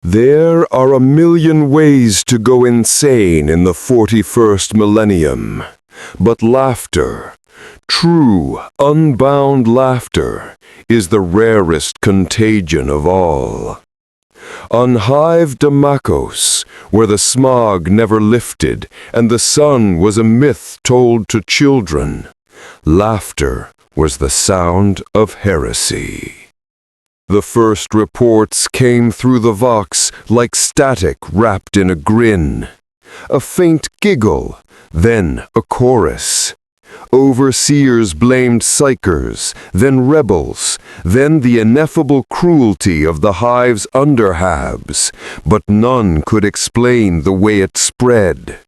There are a million ways to go insane in the 41st millennium, but laughter, true, unbound laughter, is the rarest contagion of all. On Hive Damakos, where the smog never lifted and the sun was a myth told to children, laughter was the sound of heresy. The first reports came through the vox like static wrapped in a grin. A faint giggle, then a chorus. Overseers blamed psychers, then rebels, then the ineffable cruelty of the hive's underhabs, but none could explain the way it spread.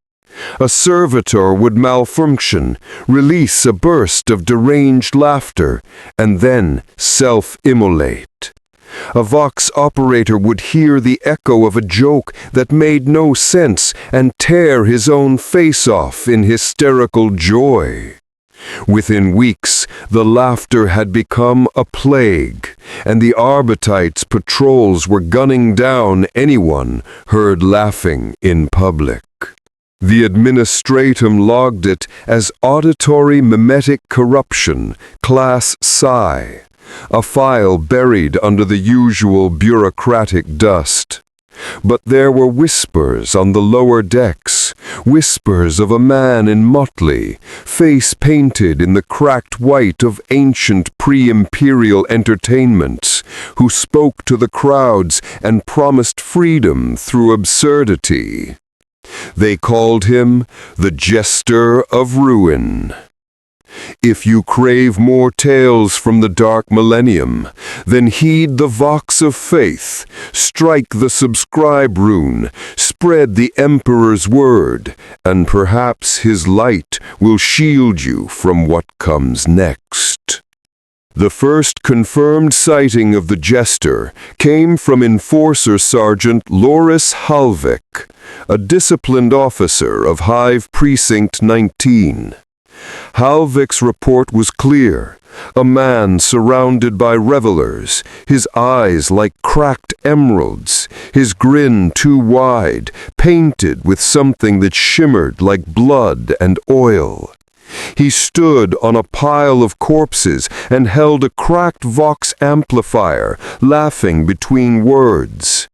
A servitor would malfunction, release a burst of deranged laughter, and then self-immolate. A vox operator would hear the echo of a joke that made no sense and tear his own face off in hysterical joy. Within weeks, the laughter had become a plague, and the Arbitites' patrols were gunning down anyone heard laughing in public. The administratum logged it as auditory mimetic corruption, Class Psi, a file buried under the usual bureaucratic dust. But there were whispers on the lower decks, whispers of a man in motley, face painted in the cracked white of ancient pre-imperial entertainments, who spoke to the crowds and promised freedom through absurdity. They called him the Jester of Ruin. If you crave more tales from the dark millennium, then heed the vox of faith, strike the subscribe rune, spread the Emperor's word, and perhaps his light will shield you from what comes next. The first confirmed sighting of the Jester came from Enforcer Sergeant Loris Halvik, a disciplined officer of Hive Precinct 19. Halvik's report was clear. A man surrounded by revelers, his eyes like cracked emeralds, his grin too wide, painted with something that shimmered like blood and oil. He stood on a pile of corpses and held a cracked vox amplifier, laughing between words.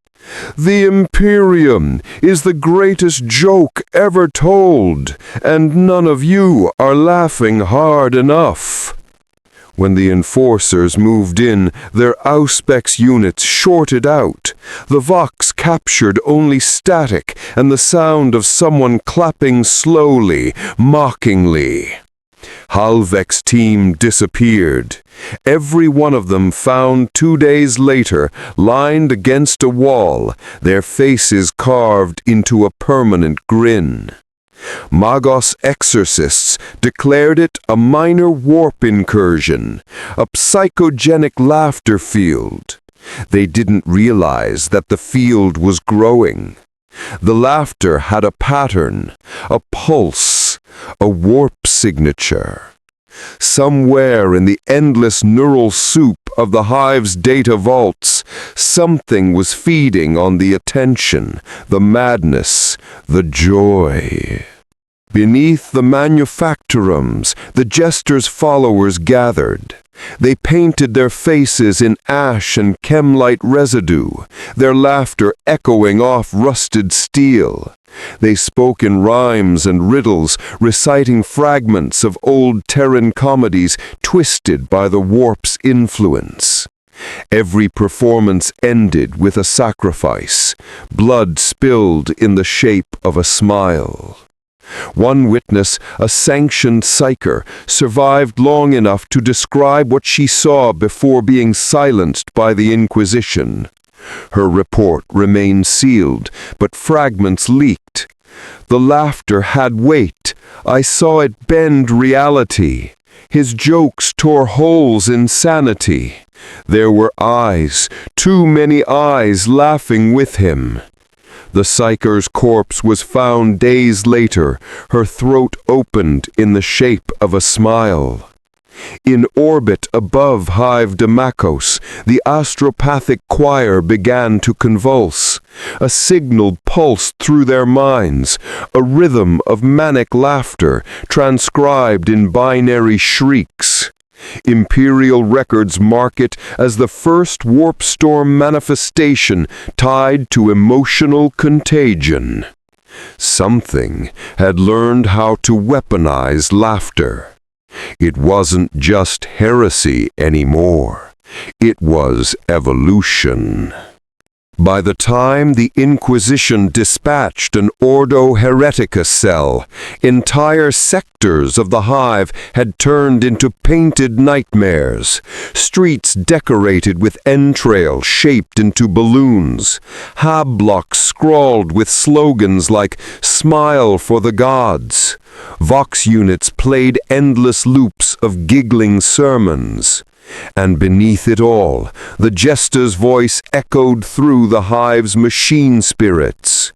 "The Imperium is the greatest joke ever told, and none of you are laughing hard enough." When the enforcers moved in, their Auspex units shorted out. The vox captured only static and the sound of someone clapping slowly, mockingly. Halvik's team disappeared. Every one of them found 2 days later, lined against a wall, their faces carved into a permanent grin. Magos exorcists declared it a minor warp incursion, a psychogenic laughter field. They didn't realize that the field was growing. The laughter had a pattern, a pulse, a warp signature. Somewhere in the endless neural soup of the Hive's data vaults, something was feeding on the attention, the madness, the joy. Beneath the manufactorums, the Jester's followers gathered. They painted their faces in ash and chemlight residue, their laughter echoing off rusted steel. They spoke in rhymes and riddles, reciting fragments of old Terran comedies twisted by the warp's influence. Every performance ended with a sacrifice, blood spilled in the shape of a smile. One witness, a sanctioned psyker, survived long enough to describe what she saw before being silenced by the Inquisition. Her report remained sealed, but fragments leaked. "The laughter had weight. I saw it bend reality. His jokes tore holes in sanity. There were eyes, too many eyes laughing with him." The psyker's corpse was found days later, her throat opened in the shape of a smile. In orbit above Hive Damakos, the astropathic choir began to convulse. A signal pulsed through their minds, a rhythm of manic laughter transcribed in binary shrieks. Imperial records mark it as the first warp storm manifestation tied to emotional contagion. Something had learned how to weaponize laughter. It wasn't just heresy anymore. It was evolution. By the time the Inquisition dispatched an Ordo Heretica cell, entire sectors of the hive had turned into painted nightmares, streets decorated with entrails shaped into balloons, hab blocks scrawled with slogans like "Smile for the Gods." Vox units played endless loops of giggling sermons. And beneath it all, the jester's voice echoed through the hive's machine spirits.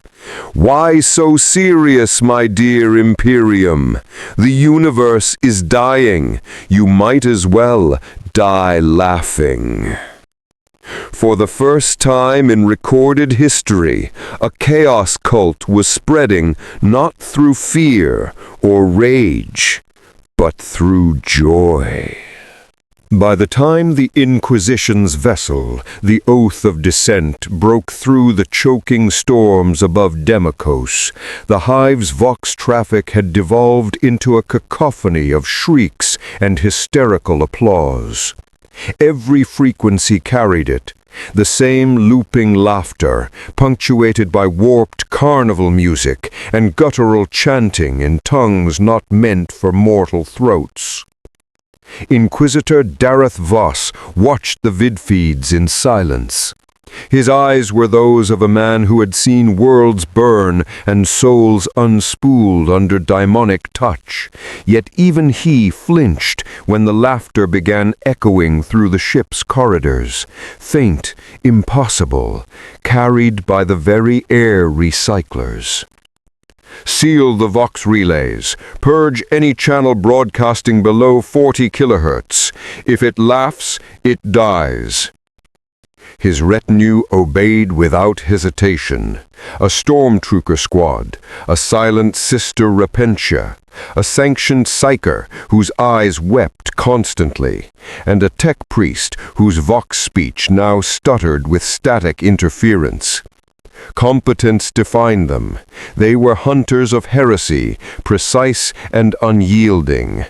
"Why so serious, my dear Imperium? The universe is dying. You might as well die laughing." For the first time in recorded history, a chaos cult was spreading not through fear or rage, but through joy. By the time the Inquisition's vessel, the Oath of Dissent, broke through the choking storms above Demikos, the hive's vox traffic had devolved into a cacophony of shrieks and hysterical applause. Every frequency carried it, the same looping laughter, punctuated by warped carnival music and guttural chanting in tongues not meant for mortal throats. Inquisitor Dareth Voss watched the vidfeeds in silence. His eyes were those of a man who had seen worlds burn and souls unspooled under daimonic touch. Yet even he flinched when the laughter began echoing through the ship's corridors, faint, impossible, carried by the very air recyclers. "Seal the Vox relays. Purge any channel broadcasting below 40 kilohertz. If it laughs, it dies." His retinue obeyed without hesitation. A stormtrooper squad, a silent Sister Repentia, a sanctioned psyker whose eyes wept constantly, and a tech priest whose vox speech now stuttered with static interference. Competence defined them. They were hunters of heresy, precise and unyielding.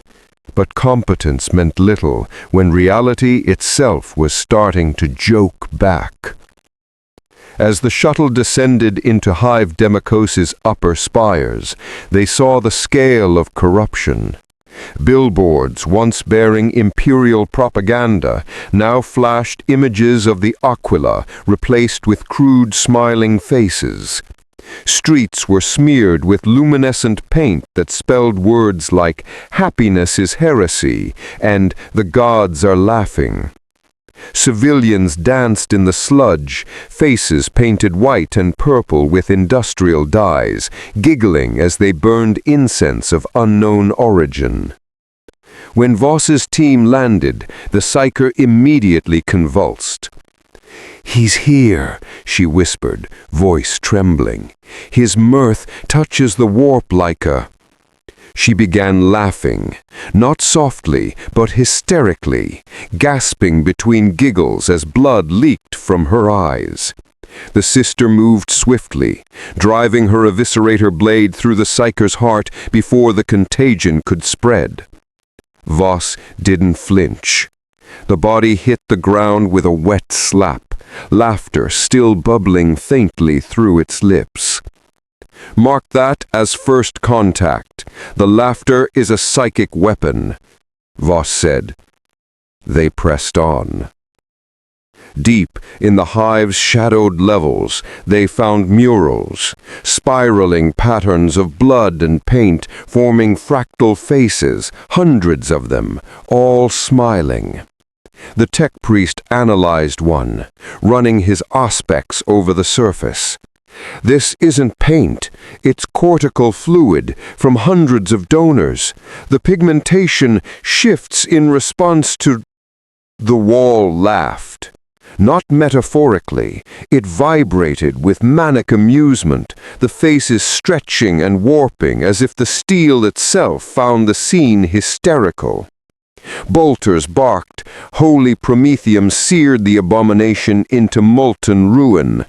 But competence meant little when reality itself was starting to joke back. As the shuttle descended into Hive Demikos' upper spires, they saw the scale of corruption. Billboards once bearing imperial propaganda now flashed images of the Aquila replaced with crude smiling faces. Streets were smeared with luminescent paint that spelled words like "Happiness is heresy" and "The gods are laughing." Civilians danced in the sludge, faces painted white and purple with industrial dyes, giggling as they burned incense of unknown origin. When Voss's team landed, the psyker immediately convulsed. "He's here," she whispered, voice trembling. "His mirth touches the warp like a—" She began laughing, not softly, but hysterically, gasping between giggles as blood leaked from her eyes. The sister moved swiftly, driving her eviscerator blade through the psyker's heart before the contagion could spread. Voss didn't flinch. The body hit the ground with a wet slap, laughter still bubbling faintly through its lips. "Mark that as first contact. The laughter is a psychic weapon," Voss said. They pressed on. Deep in the hive's shadowed levels, they found murals, spiraling patterns of blood and paint forming fractal faces, hundreds of them, all smiling. The tech priest analyzed one, running his auspex over the surface. "This isn't paint, it's cortical fluid from hundreds of donors. The pigmentation shifts in response to—" The wall laughed. Not metaphorically, it vibrated with manic amusement, the faces stretching and warping as if the steel itself found the scene hysterical. Bolters barked, holy promethium seared the abomination into molten ruin.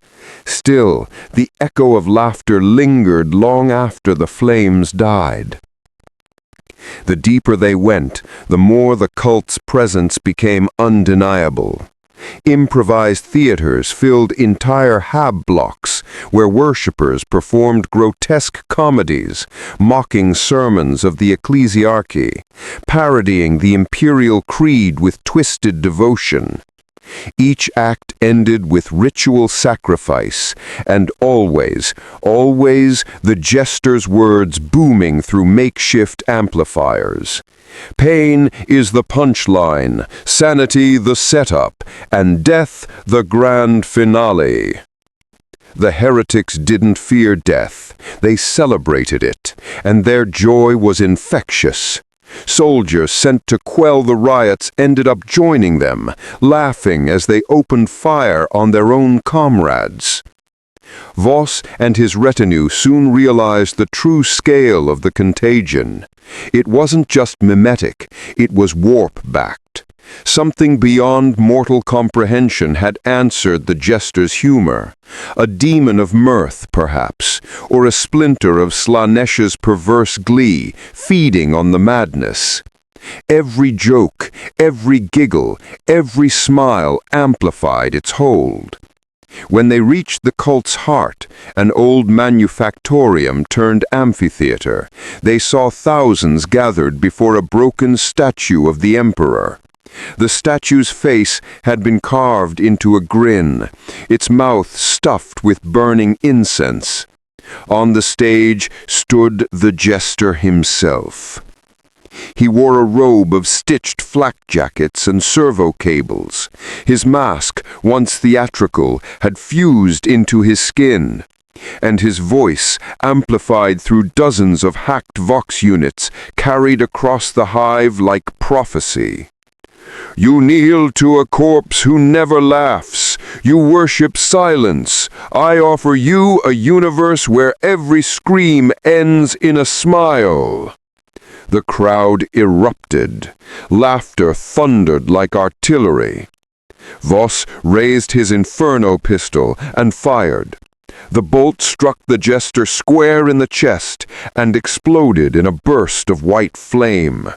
Still, the echo of laughter lingered long after the flames died. The deeper they went, the more the cult's presence became undeniable. Improvised theaters filled entire hab blocks where worshippers performed grotesque comedies, mocking sermons of the ecclesiarchy, parodying the imperial creed with twisted devotion. Each act ended with ritual sacrifice, and always, always the jester's words booming through makeshift amplifiers. Pain is the punchline, sanity the setup, and death the grand finale. The heretics didn't fear death, they celebrated it, and their joy was infectious. Soldiers sent to quell the riots ended up joining them, laughing as they opened fire on their own comrades. Voss and his retinue soon realized the true scale of the contagion. It wasn't just mimetic, it was warp-backed. Something beyond mortal comprehension had answered the jester's humor. A demon of mirth, perhaps, or a splinter of Slanesh's perverse glee, feeding on the madness. Every joke, every giggle, every smile amplified its hold. When they reached the cult's heart, an old manufactorium turned amphitheater, they saw thousands gathered before a broken statue of the emperor. The statue's face had been carved into a grin, its mouth stuffed with burning incense. On the stage stood the jester himself. He wore a robe of stitched flak jackets and servo cables. His mask, once theatrical, had fused into his skin, and his voice, amplified through dozens of hacked vox units, carried across the hive like prophecy. You kneel to a corpse who never laughs. You worship silence. I offer you a universe where every scream ends in a smile. The crowd erupted. Laughter thundered like artillery. Voss raised his inferno pistol and fired. The bolt struck the jester square in the chest and exploded in a burst of white flame.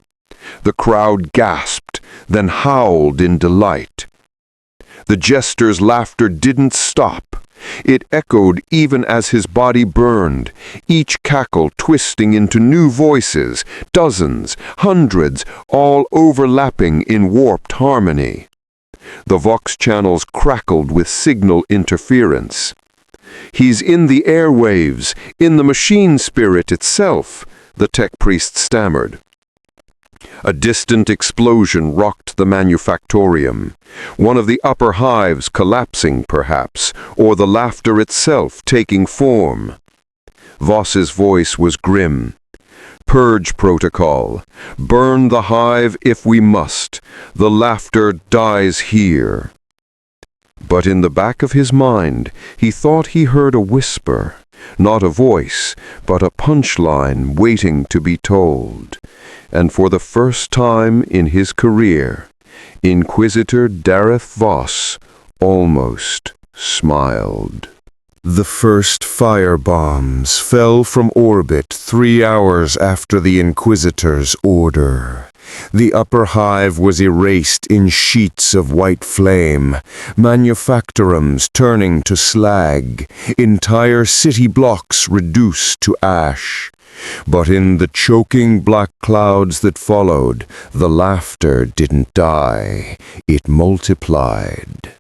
The crowd gasped, then howled in delight. The jester's laughter didn't stop. It echoed even as his body burned, each cackle twisting into new voices, dozens, hundreds, all overlapping in warped harmony. The vox channels crackled with signal interference. He's in the airwaves, in the machine spirit itself, the tech priest stammered. A distant explosion rocked the manufactorium, one of the upper hives collapsing perhaps, or the laughter itself taking form. Voss's voice was grim. Purge protocol. Burn the hive if we must. The laughter dies here. But in the back of his mind, he thought he heard a whisper, not a voice, but a punchline waiting to be told. And for the first time in his career, Inquisitor Dareth Voss almost smiled. The first firebombs fell from orbit 3 hours after the Inquisitor's order. The upper hive was erased in sheets of white flame, manufactorums turning to slag, entire city blocks reduced to ash. But in the choking black clouds that followed, the laughter didn't die, it multiplied.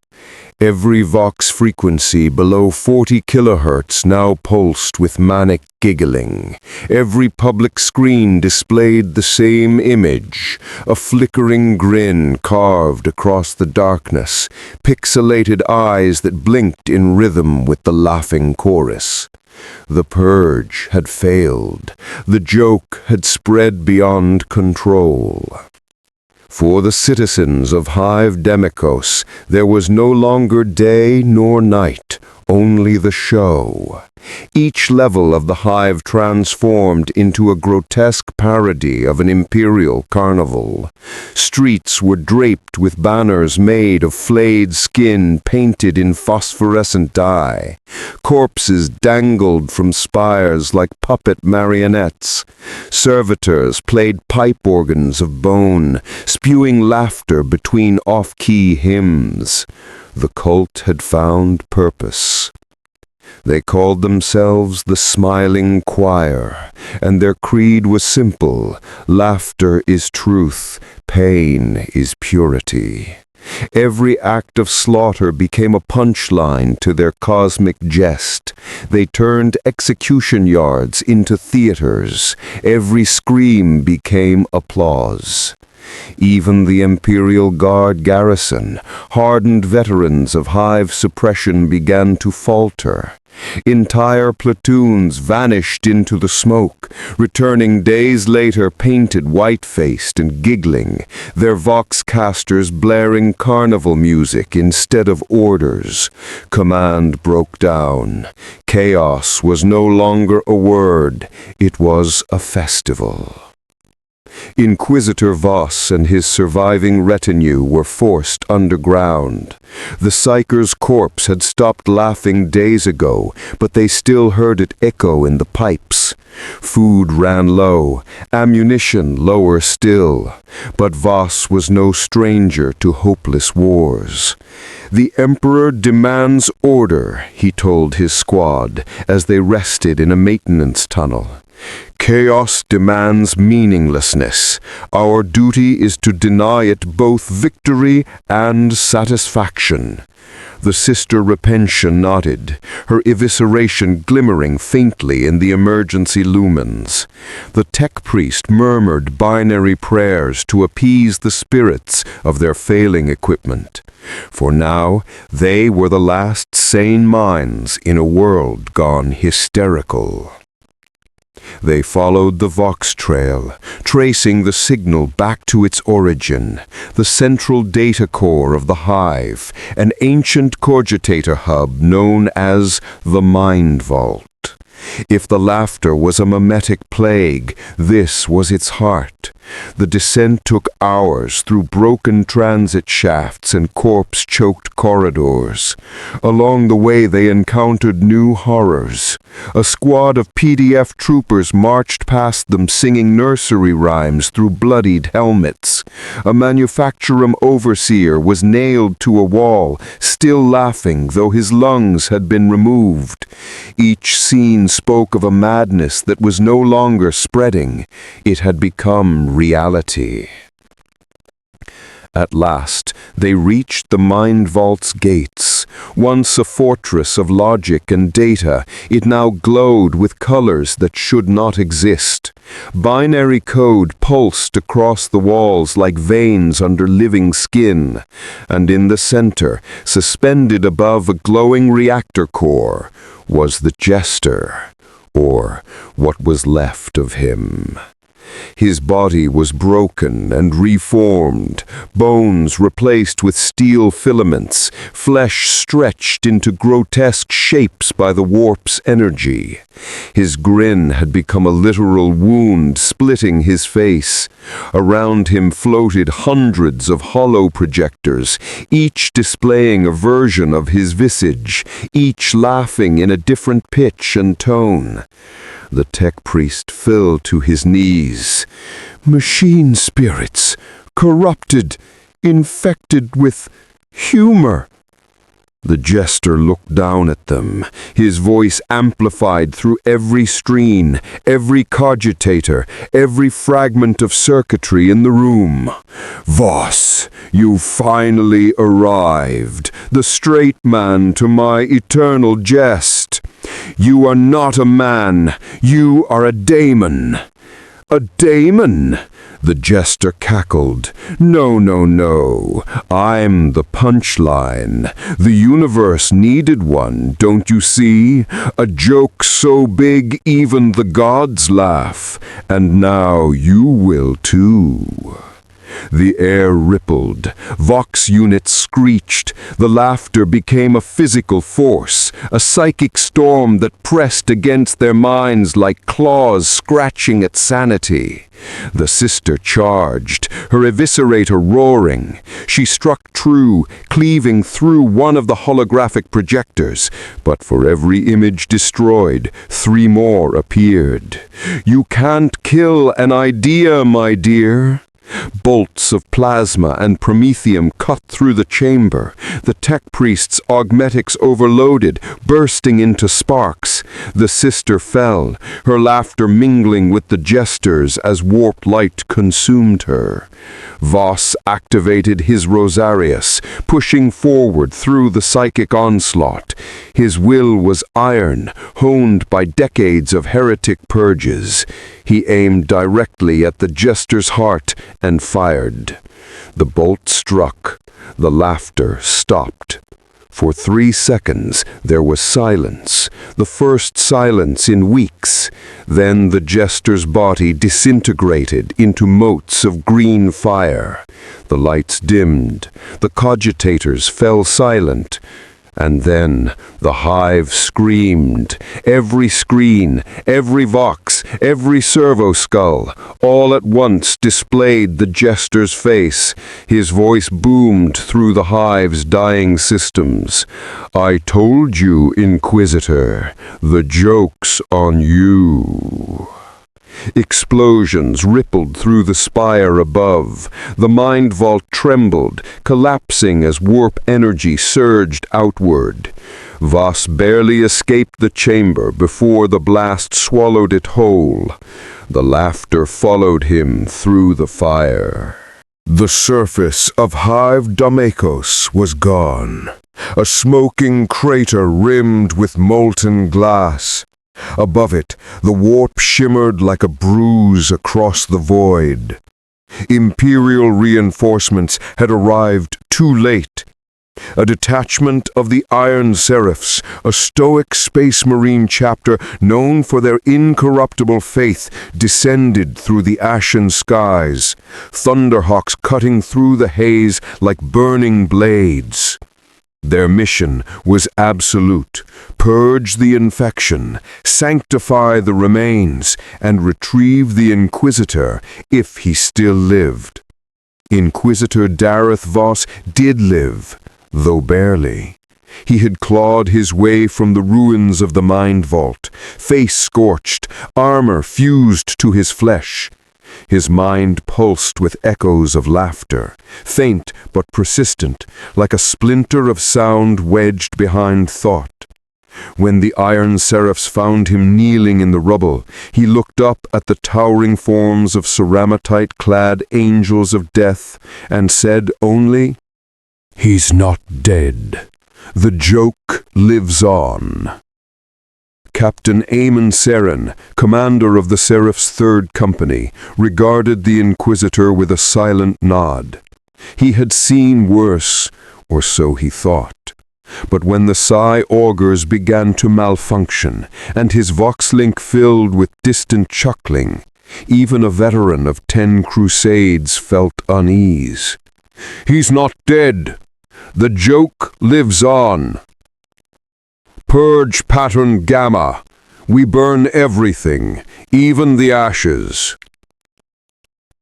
Every vox frequency below 40 kilohertz now pulsed with manic giggling. Every public screen displayed the same image, a flickering grin carved across the darkness, pixelated eyes that blinked in rhythm with the laughing chorus. The purge had failed. The joke had spread beyond control. For the citizens of Hive Demikos, there was no longer day nor night, only the show. Each level of the hive transformed into a grotesque parody of an imperial carnival. Streets were draped with banners made of flayed skin painted in phosphorescent dye. Corpses dangled from spires like puppet marionettes. Servitors played pipe organs of bone, spewing laughter between off-key hymns. The cult had found purpose. They called themselves the Smiling Choir, and their creed was simple: laughter is truth, pain is purity. Every act of slaughter became a punchline to their cosmic jest. They turned execution yards into theaters. Every scream became applause. Even the Imperial Guard garrison, hardened veterans of hive suppression, began to falter. Entire platoons vanished into the smoke, returning days later painted white-faced and giggling, their voxcasters blaring carnival music instead of orders. Command broke down. Chaos was no longer a word, it was a festival. Inquisitor Voss and his surviving retinue were forced underground. The Psyker's corpse had stopped laughing days ago, but they still heard it echo in the pipes. Food ran low, ammunition lower still, but Voss was no stranger to hopeless wars. "The Emperor demands order," he told his squad as they rested in a maintenance tunnel. "Chaos demands meaninglessness. Our duty is to deny it both victory and satisfaction." The Sister Repentia nodded, her evisceration glimmering faintly in the emergency lumens. The tech priest murmured binary prayers to appease the spirits of their failing equipment. For now, they were the last sane minds in a world gone hysterical. They followed the Vox trail, tracing the signal back to its origin, the central data core of the hive, an ancient cogitator hub known as the Mind Vault. If the laughter was a mimetic plague, this was its heart. The descent took hours through broken transit shafts and corpse-choked corridors. Along the way they encountered new horrors. A squad of PDF troopers marched past them singing nursery rhymes through bloodied helmets. A manufacturum overseer was nailed to a wall, still laughing though his lungs had been removed. Each scene spoke of a madness that was no longer spreading. It had become reality. At last, they reached the Mind Vault's gates. Once a fortress of logic and data, it now glowed with colors that should not exist. Binary code pulsed across the walls like veins under living skin. And in the center, suspended above a glowing reactor core, was the Jester, or what was left of him. His body was broken and reformed, bones replaced with steel filaments, flesh stretched into grotesque shapes by the warp's energy. His grin had become a literal wound splitting his face. Around him floated hundreds of hollow projectors, each displaying a version of his visage, each laughing in a different pitch and tone. The tech priest fell to his knees. Machine spirits, corrupted, infected with humor. The Jester looked down at them, his voice amplified through every screen, every cogitator, every fragment of circuitry in the room. "Voss, you finally arrived, the straight man to my eternal jest. You are not a man, you are a daemon." "A daemon?" The Jester cackled. "No, no, no. I'm the punchline. The universe needed one, don't you see? A joke so big even the gods laugh. And now you will too." The air rippled, Vox units screeched, the laughter became a physical force, a psychic storm that pressed against their minds like claws scratching at sanity. The sister charged, her eviscerator roaring. She struck true, cleaving through one of the holographic projectors, but for every image destroyed, 3 more appeared. You can't kill an idea, my dear. Bolts of plasma and promethium cut through the chamber, the tech priest's augmetics overloaded, bursting into sparks. The sister fell, her laughter mingling with the jesters as warp light consumed her. Voss activated his Rosarius, pushing forward through the psychic onslaught. His will was iron, honed by decades of heretic purges. He aimed directly at the jester's heart and fired. The bolt struck. The laughter stopped. For 3 seconds there was silence, the first silence in weeks. Then the jester's body disintegrated into motes of green fire. The lights dimmed, the cogitators fell silent. And then the hive screamed. Every screen, every vox, every servo skull, all at once displayed the jester's face. His voice boomed through the hive's dying systems. I told you, Inquisitor, the joke's on you. Explosions rippled through the spire above. The mind vault trembled, collapsing as warp energy surged outward. Voss barely escaped the chamber before the blast swallowed it whole. The laughter followed him through the fire. The surface of Hive Domekos was gone, a smoking crater rimmed with molten glass. Above it, the warp shimmered like a bruise across the void. Imperial reinforcements had arrived too late. A detachment of the Iron Seraphs, a stoic space marine chapter known for their incorruptible faith, descended through the ashen skies, thunderhawks cutting through the haze like burning blades. Their mission was absolute: purge the infection, sanctify the remains, and retrieve the Inquisitor if he still lived. Inquisitor Dareth Voss did live, though barely. He had clawed his way from the ruins of the Mind Vault, face scorched, armor fused to his flesh. His mind pulsed with echoes of laughter, faint but persistent, like a splinter of sound wedged behind thought. When the Iron Seraphs found him kneeling in the rubble, he looked up at the towering forms of ceramatite-clad angels of death and said only, "He's not dead. The joke lives on." Captain Aemon Seren, commander of the Seraph's Third Company, regarded the Inquisitor with a silent nod. He had seen worse, or so he thought. But when the psi augurs began to malfunction, and his voxlink filled with distant chuckling, even a veteran of 10 crusades felt unease. "He's not dead. The joke lives on. Purge pattern Gamma. We burn everything, even the ashes."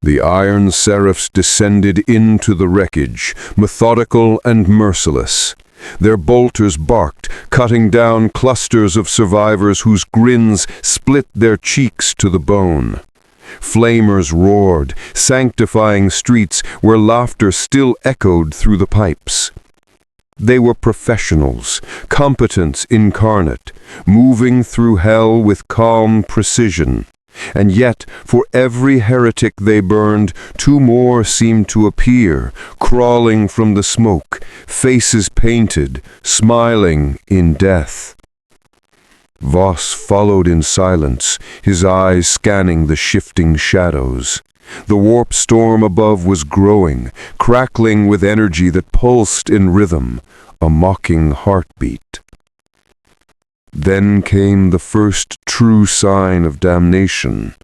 The Iron Seraphs descended into the wreckage, methodical and merciless. Their bolters barked, cutting down clusters of survivors whose grins split their cheeks to the bone. Flamers roared, sanctifying streets where laughter still echoed through the pipes. They were professionals, competence incarnate, moving through hell with calm precision. And yet, for every heretic they burned, 2 more seemed to appear, crawling from the smoke, faces painted, smiling in death. Voss followed in silence, his eyes scanning the shifting shadows. The warp storm above was growing, crackling with energy that pulsed in rhythm, a mocking heartbeat. Then came the first true sign of damnation.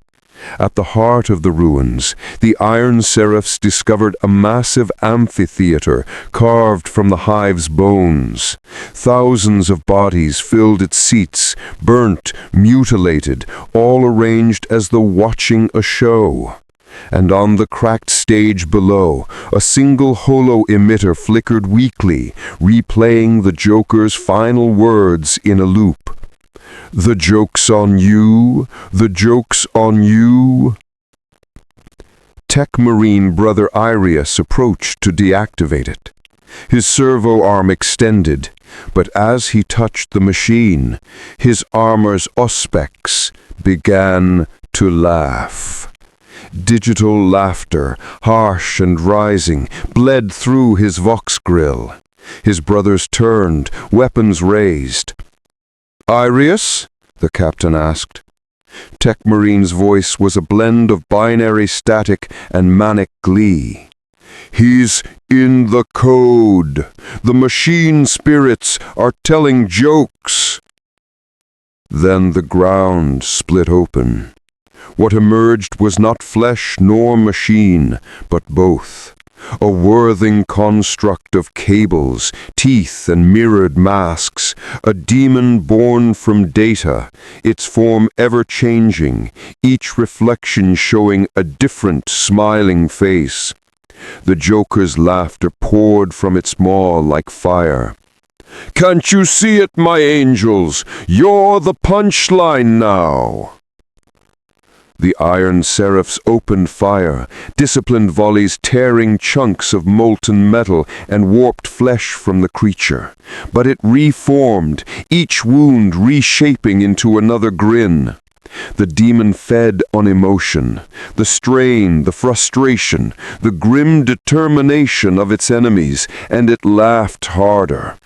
At the heart of the ruins, the Iron Seraphs discovered a massive amphitheater carved from the hive's bones. Thousands of bodies filled its seats, burnt, mutilated, all arranged as though watching a show. And on the cracked stage below, a single holo emitter flickered weakly, replaying the Joker's final words in a loop. "The joke's on you, the joke's on you." Tech Marine Brother Irius approached to deactivate it. His servo arm extended, but as he touched the machine, his armor's auspex began to laugh. Digital laughter, harsh and rising, bled through his vox grill. His brothers turned, weapons raised. "Irius?" the captain asked. Tech Marine's voice was a blend of binary static and manic glee. "He's in the code. The machine spirits are telling jokes." Then the ground split open. What emerged was not flesh nor machine, but both. A whirling construct of cables, teeth, and mirrored masks, a demon born from data, its form ever-changing, each reflection showing a different smiling face. The Joker's laughter poured from its maw like fire. "Can't you see it, my angels? You're the punchline now." The Iron Seraphs opened fire, disciplined volleys tearing chunks of molten metal and warped flesh from the creature. But it reformed, each wound reshaping into another grin. The demon fed on emotion, the strain, the frustration, the grim determination of its enemies, and it laughed harder.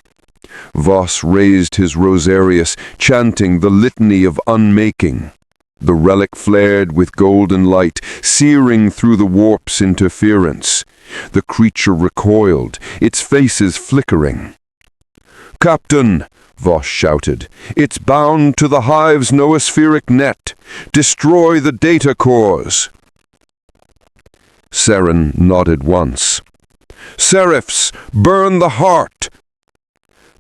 Voss raised his rosarius, chanting the litany of unmaking. The relic flared with golden light, searing through the warp's interference. The creature recoiled, its faces flickering. "Captain," Voss shouted, "it's bound to the hive's noospheric net. Destroy the data cores." Saren nodded once. "Seraphs, burn the heart!"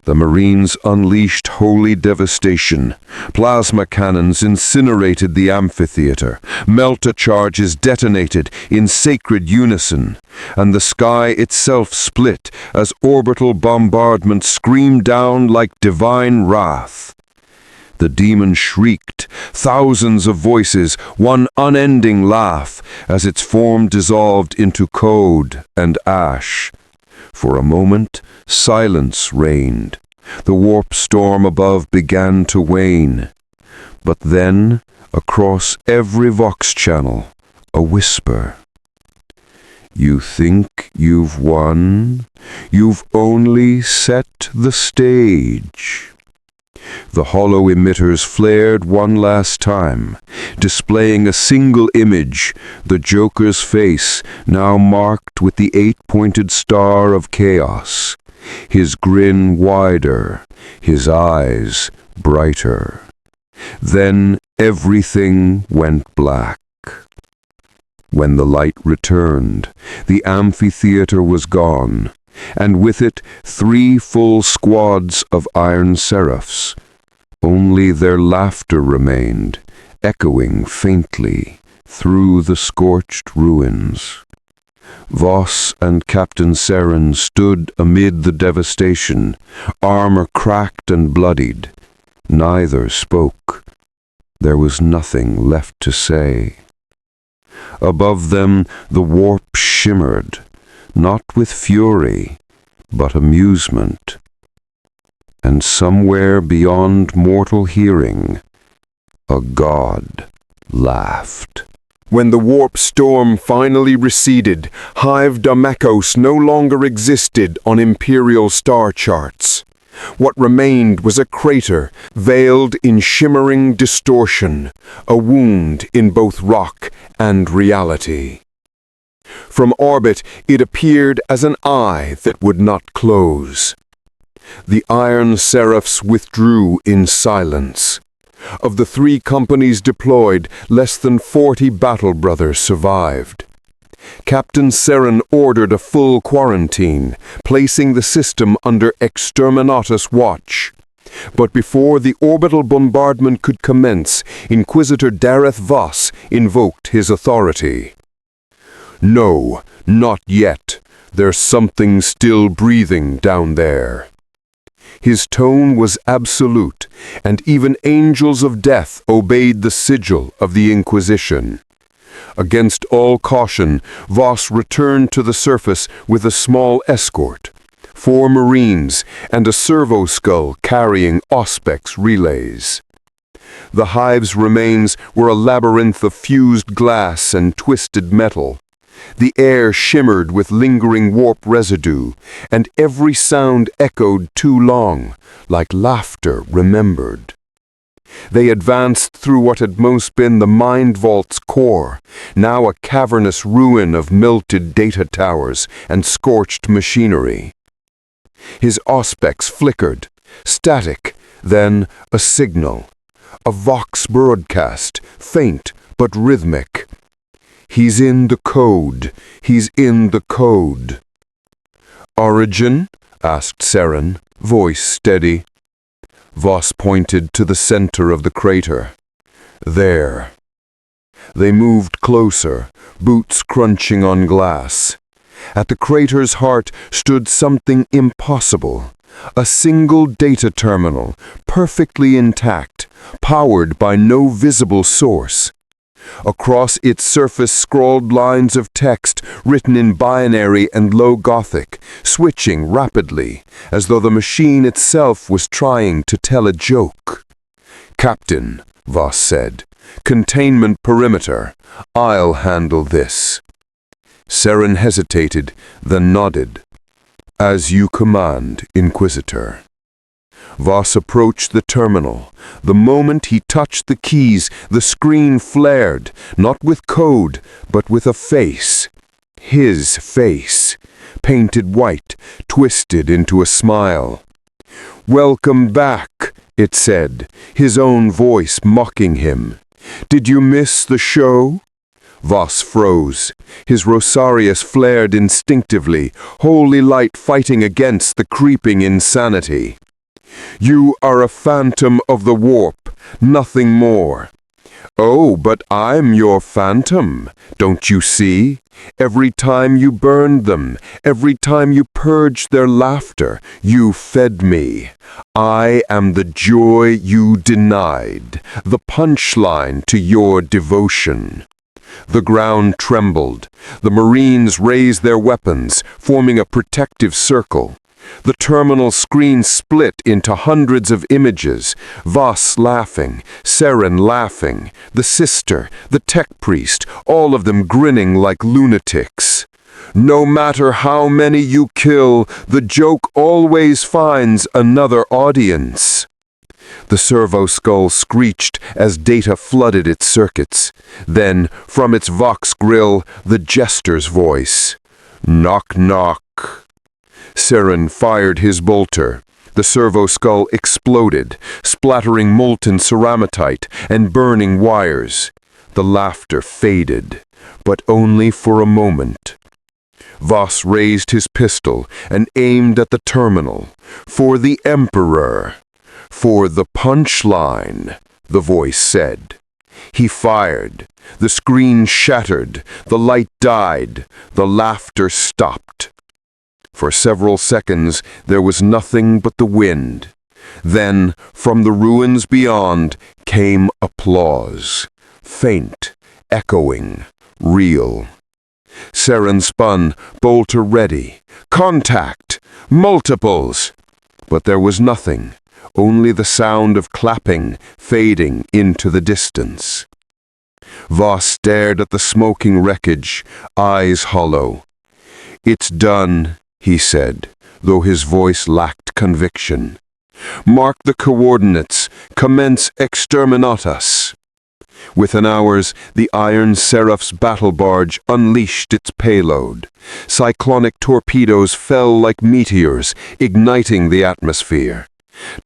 The Marines unleashed holy devastation. Plasma cannons incinerated the amphitheater. Melta charges detonated in sacred unison. And the sky itself split as orbital bombardment screamed down like divine wrath. The demon shrieked, thousands of voices, one unending laugh, as its form dissolved into code and ash. For a moment, silence reigned. The warp storm above began to wane. But then, across every vox channel, a whisper. "You think you've won? You've only set the stage." The hollow emitters flared one last time, displaying a single image, the Joker's face, now marked with the 8-pointed star of chaos, his grin wider, his eyes brighter. Then everything went black. When the light returned, the amphitheater was gone, and with it 3 full squads of Iron Seraphs. Only their laughter remained, echoing faintly through the scorched ruins. Voss and Captain Saren stood amid the devastation, armor cracked and bloodied. Neither spoke. There was nothing left to say. Above them the warp shimmered, not with fury, but amusement. And somewhere beyond mortal hearing, a god laughed. When the warp storm finally receded, Hive Damekos no longer existed on Imperial star charts. What remained was a crater, veiled in shimmering distortion, a wound in both rock and reality. From orbit, it appeared as an eye that would not close. The Iron Seraphs withdrew in silence. Of the 3 companies deployed, less than 40 battle brothers survived. Captain Seren ordered a full quarantine, placing the system under exterminatus watch. But before the orbital bombardment could commence, Inquisitor Dareth Voss invoked his authority. "No, not yet. There's something still breathing down there." His tone was absolute, and even angels of death obeyed the sigil of the Inquisition. Against all caution, Voss returned to the surface with a small escort, 4 Marines and a servo skull carrying Auspex relays. The hive's remains were a labyrinth of fused glass and twisted metal. The air shimmered with lingering warp residue, and every sound echoed too long, like laughter remembered. They advanced through what had most been the Mind Vault's core, now a cavernous ruin of melted data towers and scorched machinery. His Auspex flickered, static, then a signal. A Vox broadcast, faint but rhythmic. "He's in the code. He's in the code." "Origin?" asked Seren, voice steady. Voss pointed to the center of the crater. "There." They moved closer, boots crunching on glass. At the crater's heart stood something impossible. A single data terminal, perfectly intact, powered by no visible source. Across its surface scrawled lines of text written in binary and low Gothic, switching rapidly, as though the machine itself was trying to tell a joke. "Captain," Voss said, "containment perimeter. I'll handle this." Seren hesitated, then nodded. "As you command, Inquisitor." Voss approached the terminal. The moment he touched the keys, the screen flared, not with code, but with a face. His face, painted white, twisted into a smile. "Welcome back," it said, his own voice mocking him. "Did you miss the show?" Voss froze. His Rosarius flared instinctively, holy light fighting against the creeping insanity. "You are a phantom of the warp, nothing more." "Oh, but I'm your phantom, don't you see? Every time you burned them, every time you purged their laughter, you fed me. I am the joy you denied, the punchline to your devotion." The ground trembled. The Marines raised their weapons, forming a protective circle. The terminal screen split into hundreds of images, Voss laughing, Seren laughing, the sister, the tech priest, all of them grinning like lunatics. "No matter how many you kill, the joke always finds another audience." The servo skull screeched as data flooded its circuits. Then, from its Vox grill, the jester's voice. "Knock, knock." Seren fired his bolter. The servo skull exploded, splattering molten ceramitite and burning wires. The laughter faded, but only for a moment. Voss raised his pistol and aimed at the terminal. "For the Emperor." "For the punchline," the voice said. He fired. The screen shattered. The light died. The laughter stopped. For several seconds, there was nothing but the wind. Then, from the ruins beyond, came applause. Faint, echoing, real. Seren spun, bolter ready. "Contact! Multiples!" But there was nothing. Only the sound of clapping, fading into the distance. Voss stared at the smoking wreckage, eyes hollow. "It's done," he said, though his voice lacked conviction. "Mark the coordinates. Commence exterminatus." Within hours, the Iron Seraph's battle barge unleashed its payload. Cyclonic torpedoes fell like meteors, igniting the atmosphere.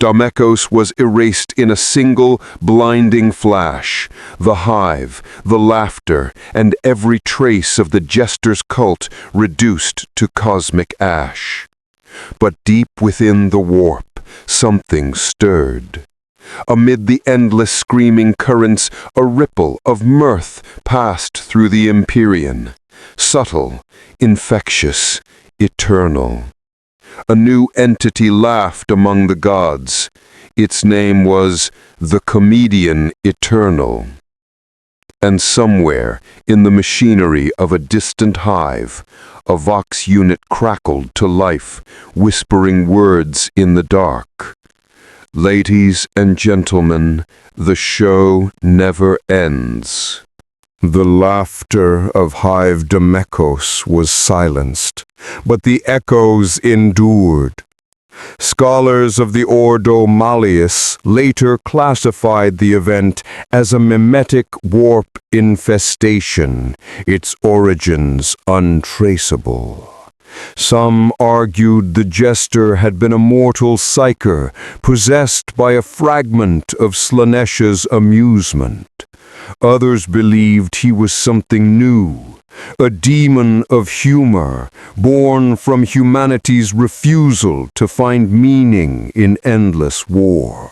Domekos was erased in a single, blinding flash. The hive, the laughter, and every trace of the jester's cult reduced to cosmic ash. But deep within the warp, something stirred. Amid the endless screaming currents, a ripple of mirth passed through the Imperium. Subtle, infectious, eternal. A new entity laughed among the gods. Its name was the Comedian Eternal. And somewhere, in the machinery of a distant hive, a vox unit crackled to life, whispering words in the dark. Ladies and gentlemen, the show never ends. The laughter of Hive Domekos was silenced, but the echoes endured. Scholars of the Ordo Malleus later classified the event as a mimetic warp infestation, its origins untraceable. Some argued the jester had been a mortal psyker, possessed by a fragment of Slanesha's amusement. Others believed he was something new, a demon of humor, born from humanity's refusal to find meaning in endless war.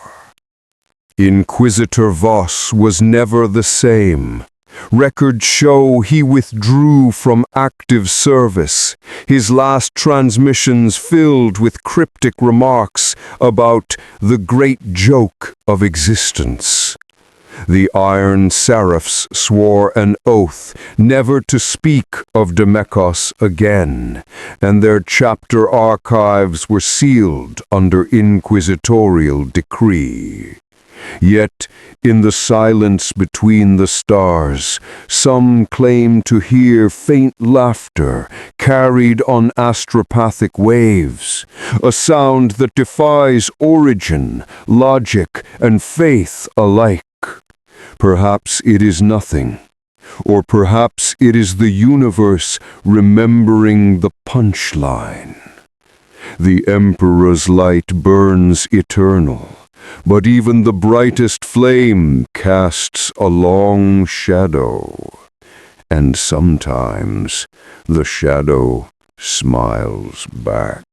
Inquisitor Voss was never the same. Records show he withdrew from active service, his last transmissions filled with cryptic remarks about the great joke of existence. The Iron Seraphs swore an oath never to speak of Domekos again, and their chapter archives were sealed under inquisitorial decree. Yet, in the silence between the stars, some claim to hear faint laughter carried on astropathic waves, a sound that defies origin, logic, and faith alike. Perhaps it is nothing, or perhaps it is the universe remembering the punchline. The Emperor's light burns eternal, but even the brightest flame casts a long shadow, and sometimes the shadow smiles back.